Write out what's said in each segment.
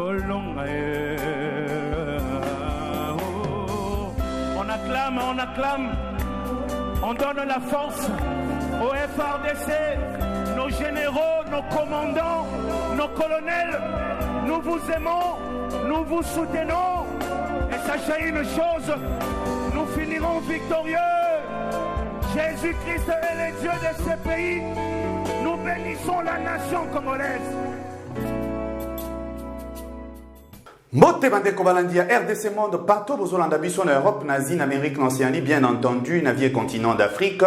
On acclame, on donne la force au FARDC, nos généraux, nos commandants, nos colonels. Nous vous aimons, nous vous soutenons. Et sachez une chose, nous finirons victorieux. Jésus-Christ est le Dieu de ce pays. Nous bénissons la nation congolaise. Mbote bandeko balandia RDC Monde partout aux Hollandais, en Europe, nazi, en Amérique, en Océanie, bien entendu, dans le continent d'Afrique.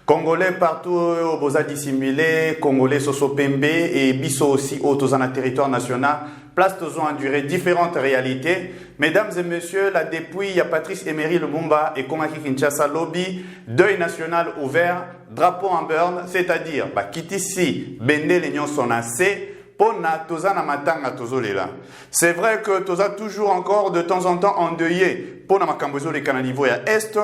Congolais partout au Boza dissimulé, Congolais Soso Pembe et Bisso aussi autres dans le territoire national. Place tous ont enduré différentes réalités. Mesdames et messieurs, là depuis, il y a Patrice Emery Lumumba et Kongaki Kinshasa Lobby, deuil national ouvert, drapeau en burn, c'est-à-dire, Kitisi, Bende, l'Union sont assez. C'est vrai que Toza toujours encore de temps en temps endeuillé pour na makambozo les canalivo à Est.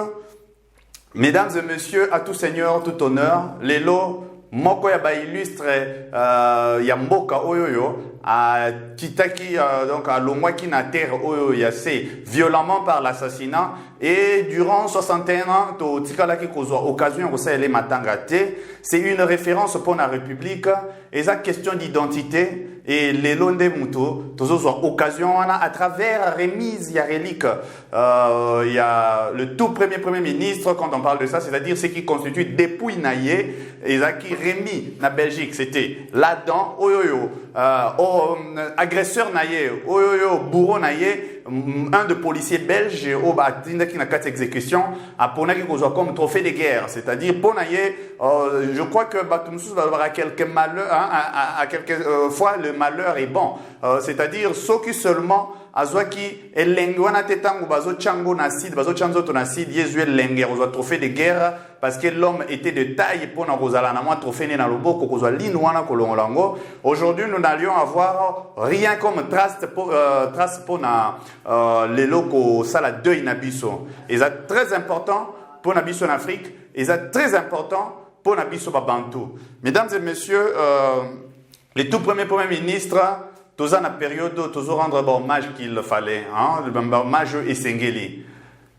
Mesdames et messieurs, à tout seigneur, tout honneur, Lelo, Moko ya ba illustre ya mboka oyoyo à Kitaki donc à Lomwaki na terre oyo ya c'est violemment par l'assassinat et durant 61 ans to tikalaki kozwa occasion ko ça les matangate, c'est une référence pour la République et ça question d'identité et les londe muto tozozwa occasion à travers remise ya relique il y a le tout premier ministre quand on parle de ça, c'est-à-dire ce qui constitue dépouille naïe et ça qui remis na Belgique, c'était là-dedans oyoyo agresseur naïe oyoyo bourreau naïe un de policiers belges au batinda qui n'a quatre exécutions à ponaki kozwa comme trophée de guerre, c'est-à-dire ponaïe je crois que batumsus va avoir quelques malheurs à quelques fois le malheur est bon, c'est-à-dire ceux qui seulement azwaki elengwana tetango bazo chango na sid bazo chanzo to na sid yezuel lenger ozwa trophée de guerre parce que l'homme était de taille pour na kozala na moi trophée na loboko kozwa linwana kolongolango. Aujourd'hui nous n'allions avoir rien comme trace pour na les locaux sala deuil na biso et c'est très important pour na biso en Afrique et c'est très important pour na biso babantu. Mesdames et messieurs, les tout premiers ministres tous en la période, toujours rendre hommage qu'il fallait, hein, hommage Essengeli.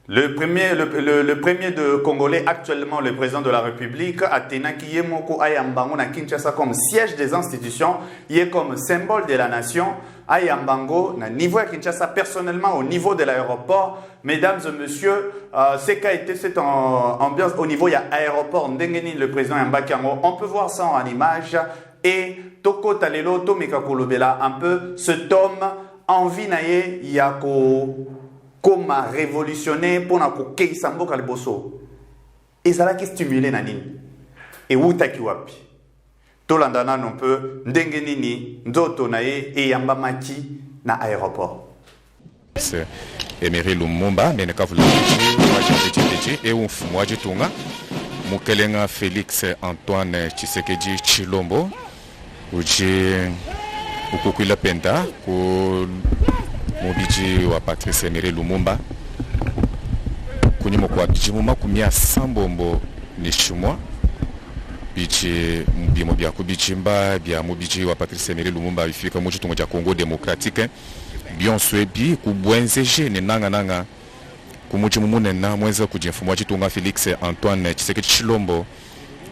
Le premier de Congolais, actuellement le président de la République, Athéna Kiyemoko Ayambango na Kinshasa comme siège des institutions, il est comme symbole de la nation. Ayambango, na niveau à Kinshasa, personnellement au niveau de l'aéroport, mesdames et messieurs, c'est qu'a été cette ambiance au niveau, il y a aéroport Ndengeni, le président Mbakango, on peut voir ça en image. Et Toko Talelo Tomeka Kolobela un peu cet homme envie naie yako comme révolutionner pour na ko keisambo kalboso et ça là qui stimule nanini et utaki wapi tolandana non peu ndenge nini nzoto nae et yamba maki na aéroport c'est Emery Lumumba mais ne ka vula et un fumwa jitunga mukelenga Félix Antoine Tshisekedi Tshilombo uji ukukwila penda ku mubiji wa Patrice Emery Lumumba kunyimo kwa biji muma kumia sambombo ni shumwa biji mbimo bya kubichimba bya mubiji wa Patrice Emery Lumumba bifika mu chitungo cha Congo démocratique byonswe bi kubwenzeje ni nanga kumuchi mumunena mwenza kujimfumwa chitunga Félix Antoine Tshisekedi Tshilombo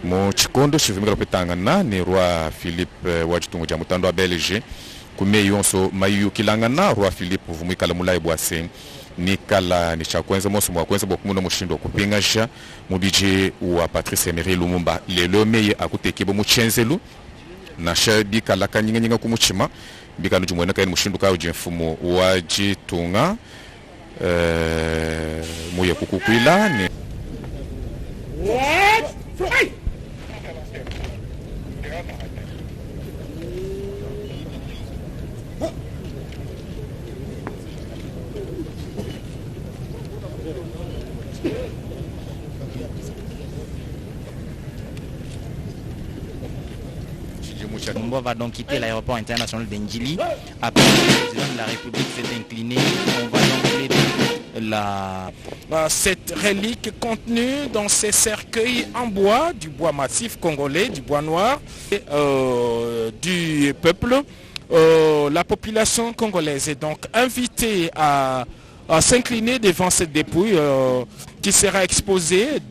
mo chikondo chivimira petangana ni roi Philippe wa chitungo cha mutando wa Belge kume yonso mayu kilangana roi Philippe vumikala mulai bwase ni kala ni chakwenza moso mwa kwenza bokumuno mushindo kupingasha mubije wa Patrice Emery Lumumba lelo meye akutekebo muchenzelu na shabi kala kanyinga kumuchima bikanu jumwena kaini mushindo ka ujemfumo wa jitunga muye kukukwila ni Lumumba va donc quitter l'aéroport international d'Ndjili. Après, le président de la République s'est incliné. On va donc cette relique contenue dans ces cercueils en bois, du bois massif congolais, du bois noir, du peuple, la population congolaise est donc invitée à s'incliner devant cette dépouille qui sera exposée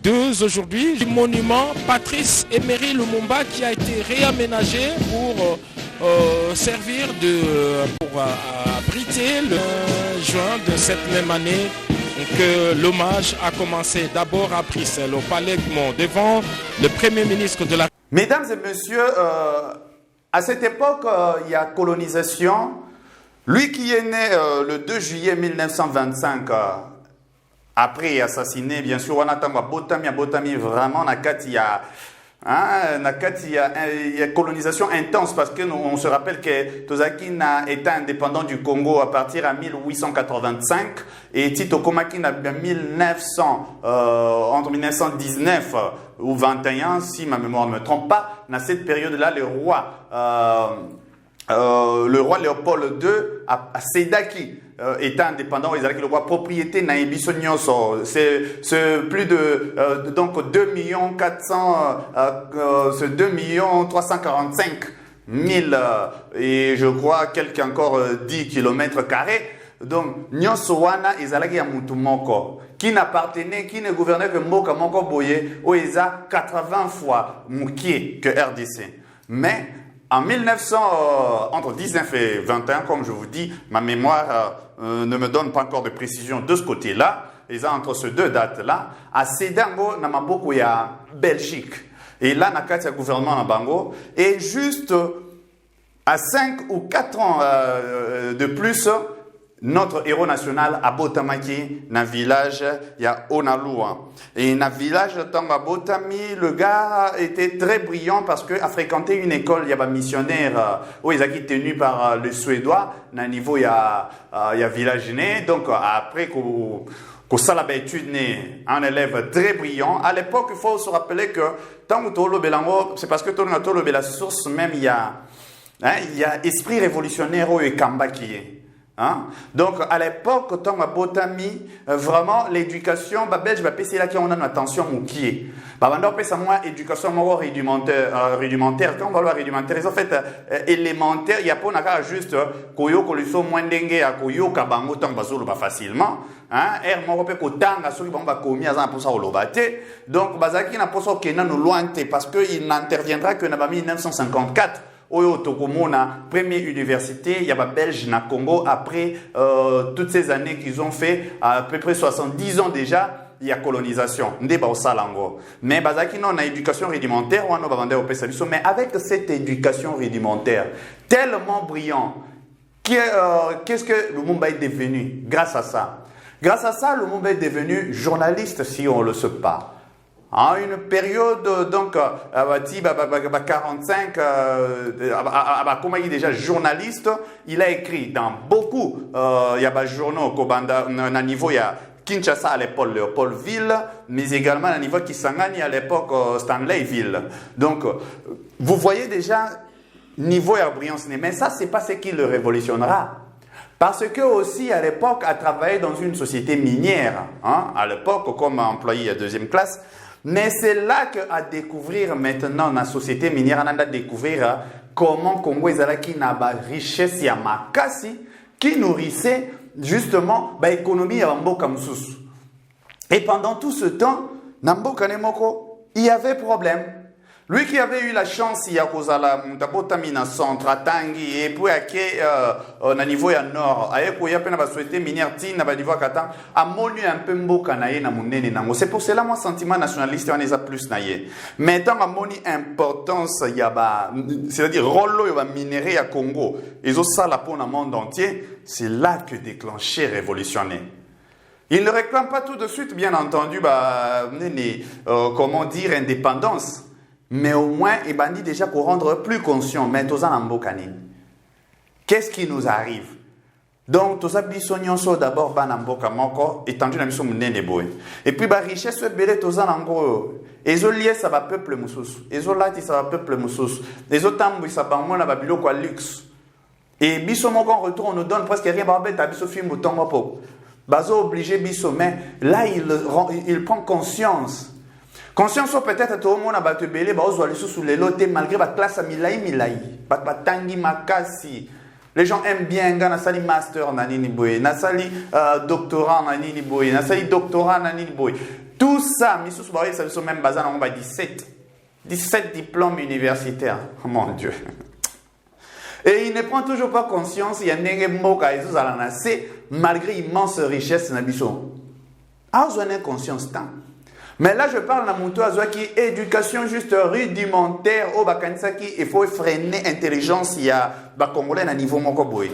aujourd'hui du monument Patrice Emery Lumumba qui a été réaménagé pour servir pour abriter le juin de cette même année que l'hommage a commencé d'abord à Bruxelles, au Palais Gmont, devant le Premier ministre de la... Mesdames et messieurs, à cette époque, il y a colonisation. Lui qui est né le 2 juillet 1925, après assassiné, bien sûr, on attend Botami, vraiment, il y a colonisation intense parce qu'on se rappelle que Tozaki a été indépendant du Congo à partir de 1885 et Tito Komaki entre 1919 ou 21, si ma mémoire ne me trompe pas, dans cette période-là, le roi Léopold II a Sédaki étant indépendant, ils avaient le roi propriété Naïbiso Nyonso. C'est plus de donc 2 345 000 et je crois quelques encore 10 km carrés. Donc Nyonso wana ezalaki ya mutu moko qui n'appartenait, qui ne gouvernait que Mboka Moko Boye, où ils ont 80 fois mukie que RDC. Mais en 1900, entre 19 et 21, comme je vous dis, ma mémoire ne me donne pas encore de précision de ce côté-là. Ils ont entre ces deux dates-là. À Sedango, il y a Belgique. Et là, il y a gouvernement à Bango. Et juste à 5 ou 4 ans de plus, notre héros national à Botamaki, dans le village, il y a Onalua. Et dans le village de Botami, le gars était très brillant parce qu'il a fréquenté une école, il y a un missionnaire où ils ont été tenus par le Suédois. Dans le niveau, il y a village né. Donc, après qu'on ça étude un élève très brillant. À l'époque, il faut se rappeler que tant que Tolo Belango, c'est parce que Tolo Bela source même, il y a esprit révolutionnaire au Kamba qui est. Hein? Donc, à l'époque, quand on Botami, vraiment, l'éducation, belge, c'est là qu'on a une attention au qui est. On a éducation rudimentaire. Quand on va voir rudimentaire, en fait, élémentaire, il y a pas juste koyo koliso moins dengue à koyo kabango tant bazolo pas facilement. Hein? Donc, bazaki n'a pas ça qui est loin parce qu'il n'interviendra que en 1954. Oyo Tokomona, première université, il y a des Belges na Congo, après toutes ces années qu'ils ont fait, à peu près 70 ans déjà, il y a colonisation. Mais bazaki non, on a éducation rudimentaire, on a vendé au Pessabiso, mais avec cette éducation rudimentaire, tellement brillant, qu'est-ce que Lumumba est devenu grâce à ça? Grâce à ça, Lumumba est devenu journaliste, si on ne le sait pas. En une période, donc, 45, comme il est déjà journaliste, il a écrit dans beaucoup, il y a des journaux, à niveau, il y a Kinshasa à l'époque, Léopoldville, mais également à niveau Kisangani à l'époque, Stanleyville. Donc, vous voyez déjà, niveau et brillance, mais ça, c'est pas ce qui le révolutionnera. Parce que aussi, à l'époque, a travaillé dans une société minière, hein, à l'époque, comme employé à deuxième classe. Mais c'est là qu'à découvrir maintenant dans la société minière, on a découvert comment Congo qui n'a pas richesse ya makasi qui nourrissait justement l'économie à Mboka Moussous. Et pendant tout ce temps, Namboka Nemoko, il y avait problème. Lui qui avait eu la chance, il y a Kozala, Mutabotamina centre, à Tanguy, et puis à niveau à nord, à Eko, il y a peine à souhaiter minière Tine, à niveau à Katan, à monu un peu Mboka naye na munene nango. C'est pour cela, mon sentiment nationaliste, on les a plus naye. Mais tant à moni importance, il y a, c'est-à-dire, rôle, il y a minerai à Congo, et ça, la pour le monde entier, c'est là que déclenché révolutionnaire. Il ne réclame pas tout de suite, bien entendu, comment dire, indépendance. Mais au moins, il dit déjà pour rendre plus conscient, mais tous en Mbokani. Qu'est-ce qui nous arrive? Donc, tous en bisognoso d'abord ban Mboka moko, étendu na biso munene boy. Et puis, richesse belé tous en ango. Ezo lié ça va peuple moussous. Ezo lati ça va peuple moussous. Ezo tambu ça va moi na babilo quoi luxe. Et biso moko en retour on nous donne presque rien barbet à biso film bouton mopo. Bazo obligé biso, mais là il prend conscience. Conscience peut-être tout le monde a battu belé, sous les lotés malgré la classe à milai, batangi makasi. Les gens aiment bien nga nasali master na nini boye, nasali doctorat na nini boye, nasali doctorat na nini boye. Tout ça, misusu ba ça sont même basé na 17 diplômes universitaires. Oh, mon Dieu. Et il ne prend toujours pas conscience, il y a nenge mboka ezo zala na se malgré immense richesse na biso. A besoin de conscience tant. Mais là, je parle de mon toit qui éducation juste rudimentaire au bakanisa qui il faut freiner l'intelligence il y a congolais à niveau mokoboy.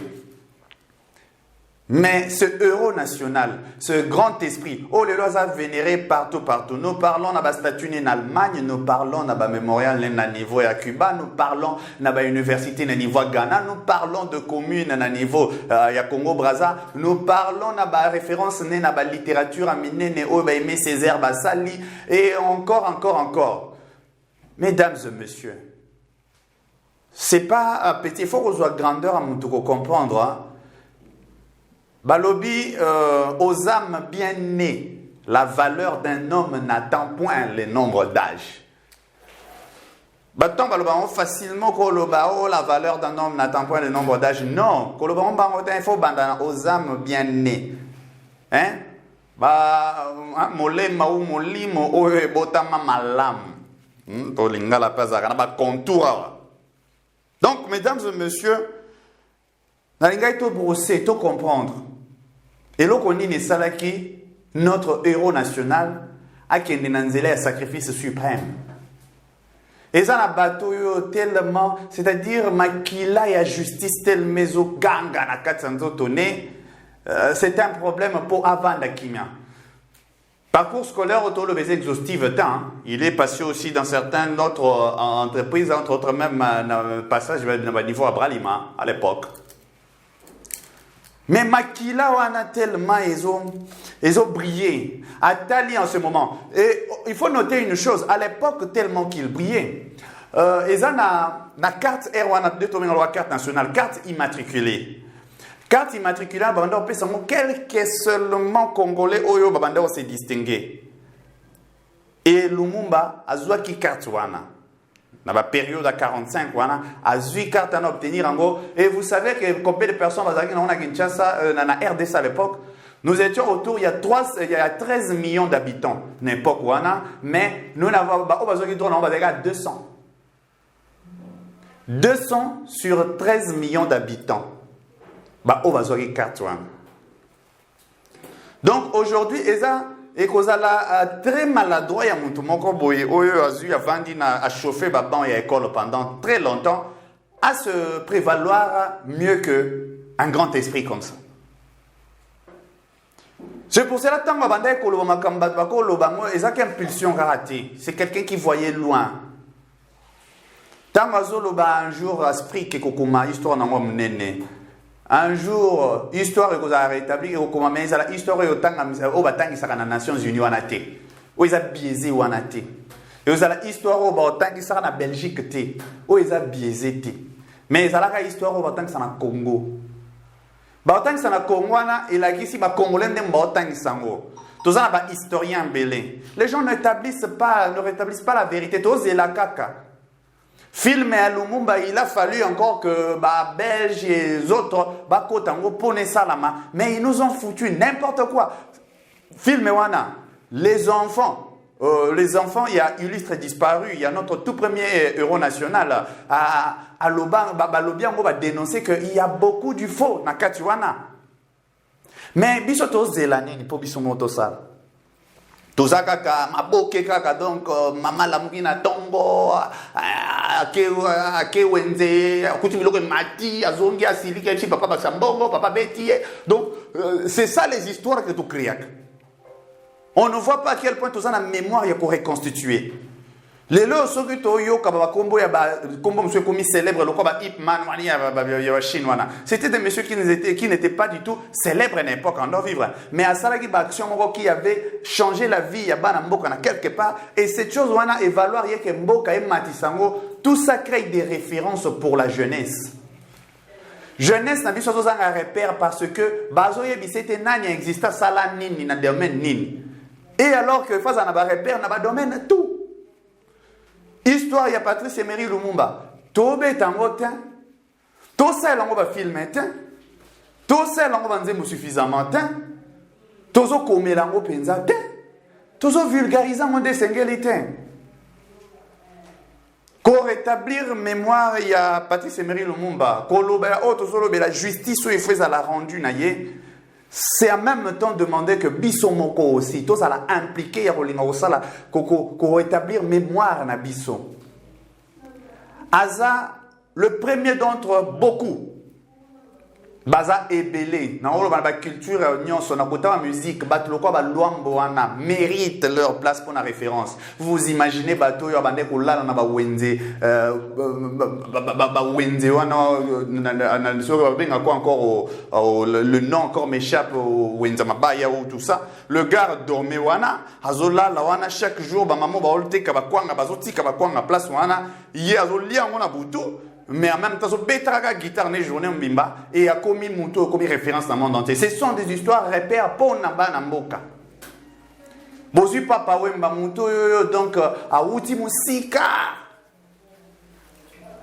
Mais ce euro national, ce grand esprit, oh les lois à vénérer partout. Nous parlons de la statue en Allemagne, nous parlons de la mémorial à niveau à Cuba, nous parlons de la université à niveau Ghana, nous parlons de communes à niveau à Congo Brazza, nous parlons de la référence à la littérature à Miné, au Aimé Césaire Bassali et encore. Mesdames et messieurs, c'est pas petit, il faut qu'on soit grandeur à mon tour comprendre. Hein? Balobi, aux âmes bien nées, la valeur d'un homme n'attend point le nombre d'âge. Baton balobao facilement kolobao la valeur d'un homme n'attend point le nombre d'âge. Non, kolobao bangotin il faut bandana aux âmes bien nées. Hein? Ba molema ou molimo o botama malam. To linga la pazara ba contour. Donc mesdames et messieurs, na linga to brosser, to comprendre. Et là, on dit que notre héros national a un sacrifice suprême. Et ça, a bateau tellement, c'est-à-dire, makila et justice tel meso ganga na 400 tonnes, c'est un problème pour avant d'Akimia. Parcours scolaire autour de exhaustif, il est passé aussi dans certaines autres entreprises, entre autres même passage au niveau à Bralima à l'époque. Mais Makila wana tellement ils ont brillé. Atali en ce moment. Et il faut noter une chose. À l'époque, tellement qu'ils brillaient. Ils ont la carte carte nationale, carte immatriculée. Carte immatriculée, quelques seulement Congolais oyo babanda s'est distingué. Et Lumumba a joué qui carte wana. Dans la période à 45, à 8 cartes à obtenir en gros. Et vous savez que combien de personnes dans la RDC à l'époque, nous étions autour, il y a 13 millions d'habitants, n'importe quoi, mais nous n'avons pas 200. 200 sur 13 millions d'habitants. Donc aujourd'hui, et qu'on a très maladroit, il y a mon moko boye, oyo azu ya vandi na a chauffé baban et école pendant très longtemps, à se prévaloir mieux que un grand esprit comme ça. C'est pour cela que tant babanda et kolo makamba bako lobango, ezaki impulsion raté. C'est quelqu'un qui voyait loin. Tant bazo loba un jour esprit ke kokuma histoire na ngom nene. Un jour, histoire est rétablie et comment mais la histoire est autant au batang qui sera dans les Nations Unies en athée. Où ils a biaisé ou en athée. Et vous avez l'histoire au batang qui sera en Belgique té. Où ils a biaisé té. Mais ils a la histoire au batang qui sera en Congo. Batang qui sera en Congo et la qui si ba Congolais ne batang qui sango. Tous ça ba historien belé. Les gens ne rétablissent pas la vérité. Tous c'est la caca. Film à Lumumba, il a fallu encore que Belges et les autres ponent salama, mais ils nous ont foutu n'importe quoi. Film wana, les enfants, il y a Illustre disparu, il y a notre tout premier euro national à Loban, Balobiango va dénoncer qu'il y a beaucoup du faux na Katiwana. Mais bisoto zelani ni po bisomoto sal. Toza kaka maboke kaka donc mama la mukina tombo ake wenze akuti biloko mati azongi asilika chi papa basambongo papa beti. Donc c'est ça les histoires que tu crées. On ne voit pas à quel point toza na mémoire ya ko reconstituer. Lelo soki to yo kaba kombo ya ba kombo monsieur commis célèbre le quoi Ip Man wani ya chinois. C'était des messieurs qui n'étaient pas du tout célèbres à une époque en leur vivre, mais à salaki ba action qui avait changé la vie ya bana mboka na quelque part, et cette chose wana évaluer yeke mboka et matisango, tout ça crée des références pour la jeunesse. Jeunesse na biso zo un repère parce que bazo yebisete nani exista sala nini na domaine nini. Et alors que face à na ba repère na ba domaine tout. Histoire, il y a Patrice Emery Lumumba. Tobe tangotin. Tout ça, on va filmer. Tout ça, on va dire suffisamment. Tout ça, comme on va penser. Tout ça, vulgariser mon dessin. Pour rétablir mémoire, il y a Patrice Emery Lumumba. La justice, il faut la rendu. C'est en même temps demander que Bisso Moko aussi, tout ça l'a impliqué pour rétablir mémoire na Bisso. Aza, le premier d'entre beaucoup, Baza Ebele, dans la culture, la musique, mérite leur place pour la référence. Vous imaginez, le nom encore m'échappe, ou tout ça. Le gars dormait wana, azola la wana chaque jour, maman va olte kabakwanga, bazoti kabakwanga place wana, yé azolia on a boutou. Mais en même temps, betraga guitare ne journée mbimba et a commis muto commis référence dans le monde entier. Ce sont des histoires repères pour namba namboka. Bozu papa wemba muto donc a outi musika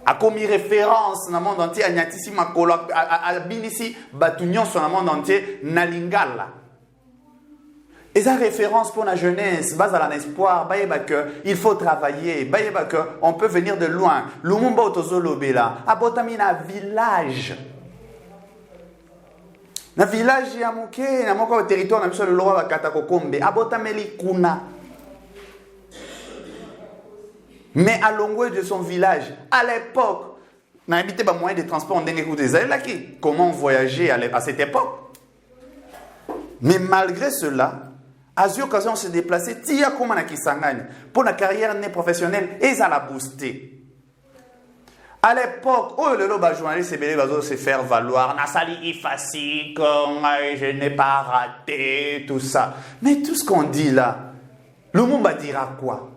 a commis référence dans le monde entier. A nyatisi makolo a binisi batunyon sur le monde entier na lingala. Et sa référence pour la jeunesse, base à l'espoir, il faut travailler, on peut venir de loin. Lumumba otozolobela, abotamina village. Na village ya muke, na moko territoire na biso le loi bakata kokombe, abotameli kuna. Mais à l'ongoué de son village, à l'époque, n'a habité pas moyen de transport en dengue des ailes qui comment voyager à cette époque. Mais malgré cela, à cette occasion, on s'est déplacé, tia comme na Kisangani, pour la carrière professionnelle, et ça l'a boosté. À l'époque, où le loba journaliste va se faire valoir, na sali ifasi, je n'ai pas raté, tout ça. Mais tout ce qu'on dit là, le monde dira quoi?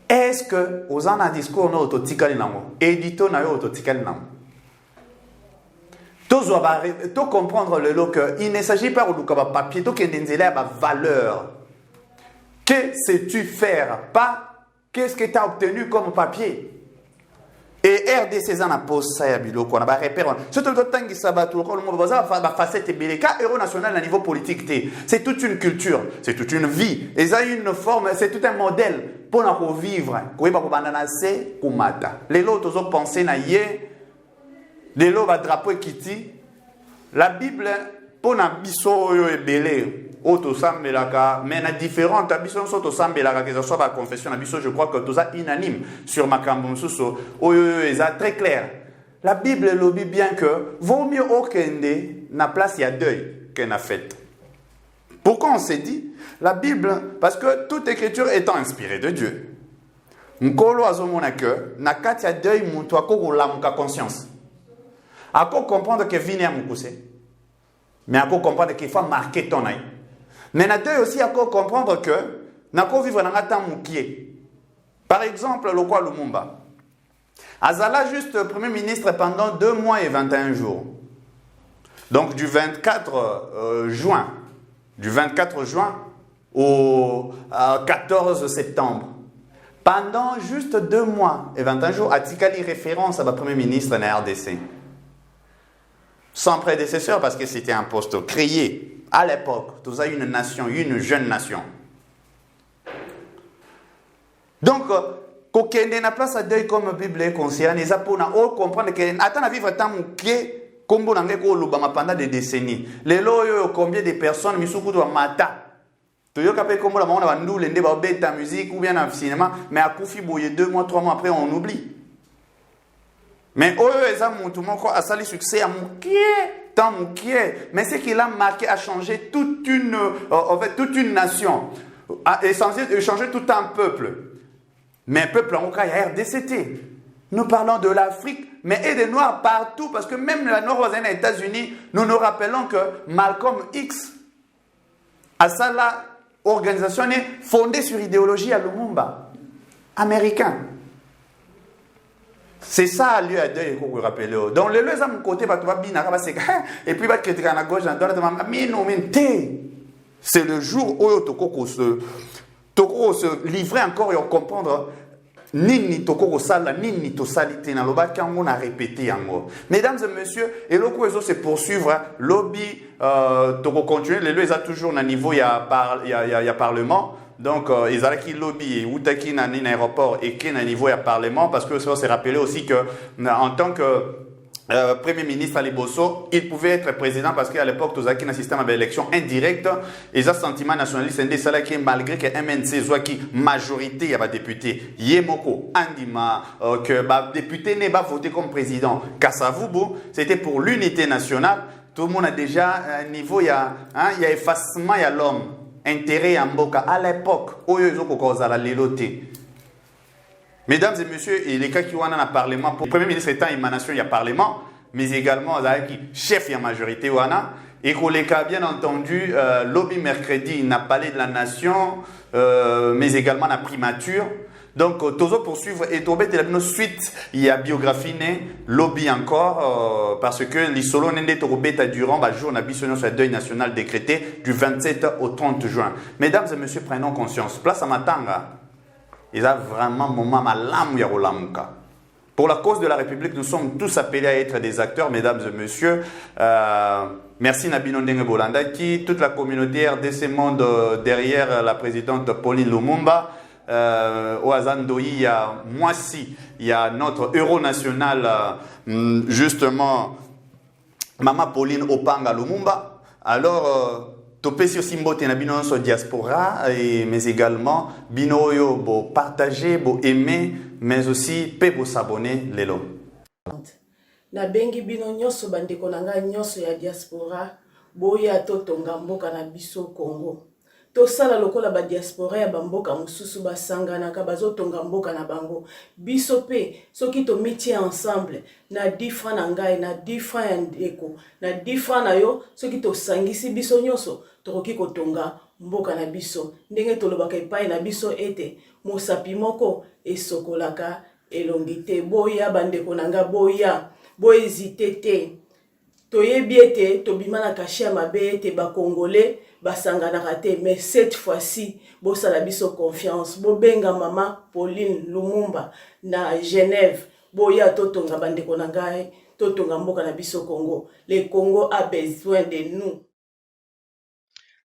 Est-ce que, aux en a discours, nous autotikali namo, édito na yo autotikali namo? Tu comprendre le lot qu'il ne s'agit pas de papier, tu as valeur. Que sais-tu faire? Pas qu'est-ce que tu as obtenu comme papier. Et RDC en a posé ça, on a repéré. Surtout le temps qui s'abat tout le monde va facette beleka héros national à niveau politique. C'est toute une culture, c'est toute une vie. Et ça a une forme, c'est tout un modèle pour nous vivre. Les autres ont pensé na yé. Les lots va drapeau kiti. La Bible pour na biso yo ebele auto sambelaka mais na différentes biso auto sambelaka que ce soit la confession na biso je crois que tout ça unanime sur makambo mususu oyo est très clair. La Bible lobi bien que vaut mieux okende na place ya deuil que na fête. Pourquoi on s'est dit la Bible parce que toute écriture étant inspirée de Dieu. Nkolo azomona que na kati ya deuil mutu akoko lamuka conscience. À quoi comprendre que vini à Moukouse, mais à quoi comprendre qu'il faut marquer ton œil. Mais à deux aussi à quoi comprendre que n'a quoi vivre dans un temps moukier. Par exemple, le quoi Lumumba. Azala juste Premier ministre pendant 2 mois et 21 jours. Donc du 24 juin au 14 septembre. Pendant juste 2 mois et 21 jours, Atikali référence à la Premier ministre de la RDC. Sans prédécesseur parce que c'était un poste créé à l'époque. Tout ça, une nation, une jeune nation. Donc, quand on a une place à deuil comme Bible concerne, les apôtres ont compris que attends à vivre tant que comme on a pendant des décennies. Les lois combien de personnes misuku doit mata. Tu vois qu'après comme la monde va nous les débats bête musique ou bien dans le cinéma, mais à Koufi bouillé 2 mois, 3 mois après on oublie. Mais tout le monde a sali succès à Moukié, tant Moukié. Mais ce qu'il a marqué a changé toute une nation, a changé tout un peuple. Mais un peuple en cas, il y a RDCT. Nous parlons de l'Afrique, mais et des Noirs partout, parce que même la Nord voisine des États-Unis, nous nous rappelons que Malcolm X a ça là, organisation fondée sur l'idéologie à Lumumba, américain. C'est ça lieu à deuil qu'on vous rappelle. Donc les deux à mon côté, et puis va critiquer à gauche, à droite, mais non, c'est le jour où Toko se livrer encore et comprendre nini toko sala nini to salite na loba kango na répéter yango. Mesdames et messieurs, et le réseau se poursuivre lobby toko continuer les lois toujours na niveau ya parlement. Donc ils allaient qui lobby ou taki na aéroport et qui na niveau ya parlement parce que ça s'est rappelé aussi que en tant que Premier ministre Ali Bosso, il pouvait être président parce qu'à l'époque, tout ça qui un système d'élection indirecte, et ça sentiment nationaliste, c'est ça qui malgré que MNC soit qui majorité il y a des députés, Yemoko, Andima, que député n'est pas voté comme président. Kassavubu, c'était pour l'unité nationale. Tout le monde a déjà un niveau, il y a effacement, il y a l'homme, intérêt en boca à l'époque, où ils ont cause à la léloté. Mesdames et messieurs, et les cas qui ont un parlement, pour le Premier ministre étant émanation, il y a parlement, mais également chef de la majorité, et que les cas, bien entendu, lobby mercredi, n'a parlé de la nation, mais également la primature. Donc, toujours poursuivre et tomber de suite, il y a biographie, lobby encore, parce que les solos n'ont pas durant le jour de sur le deuil national décrété du 27 au 30 juin. Mesdames et messieurs, prenons conscience. Place à Matanga. Il y a vraiment un moment malam ya rolamuka. Pour la cause de la République, nous sommes tous appelés à être des acteurs, mesdames et messieurs. Merci Nabino Ndenge Bolandaki, toute la communauté RDC Monde derrière la présidente Pauline Lumumba. Au Azandoï, il y a Moissi, il y a notre héros national, justement, Maman Pauline Opanga Lumumba. Alors, topesi aussi mbote na bino sur diaspora mais également bino yo bo partager, bo aimer mais aussi pe bo s'abonner lelo. Na bengi bino nyonso bandeko na ngai nyonso ya diaspora boya totonga mboka na biso Congo. Tosala lokola ba diaspora ya bamboka mosusu basanganaka bazotonga mboka na bango. Biso pe soki to métier ensemble na 10 francs na ngai na 10 francs ya ndeko na 10 francs na yo soki to sangisi biso nyonso tokoki kotonga mboka na biso. Ndenge tolobaka epai na biso ete mosapi moko esokolaka elongi te. Boya bandeko na nga boya hésiter te. Toyebi ete tobima na kashi ya mabe ete ba Congolais basanganaka te, mais cette fois-ci bosala biso confiance. Bobenga Maman Pauline Lumumba na Genève. Boya totonga bandeko na ngai totonga mboka na biso Congo. Le Congo a besoin de nous.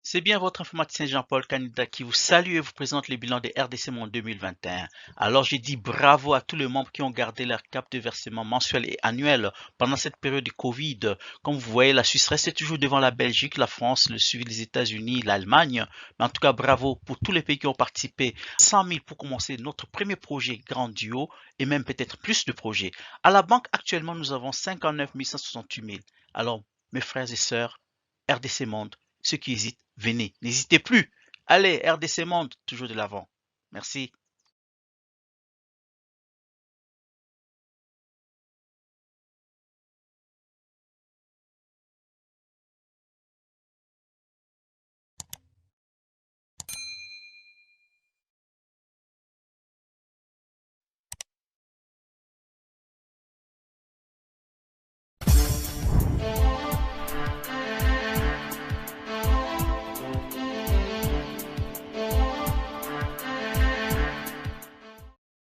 C'est bien votre informaticien Jean-Paul Canida qui vous salue et vous présente le bilan des RDC Monde 2021. Alors je dis bravo à tous les membres qui ont gardé leur cap de versement mensuel et annuel pendant cette période de Covid. Comme vous voyez, la Suisse reste toujours devant la Belgique, la France, le suivi des États-Unis, l'Allemagne. Mais en tout cas, bravo pour tous les pays qui ont participé. 100 000 pour commencer notre premier projet grandiose et même peut-être plus de projets. À la banque, actuellement, nous avons 59 168 000. Alors, mes frères et sœurs, RDC Monde, ceux qui hésitent, venez, n'hésitez plus. Allez, RDC Monde, toujours de l'avant. Merci.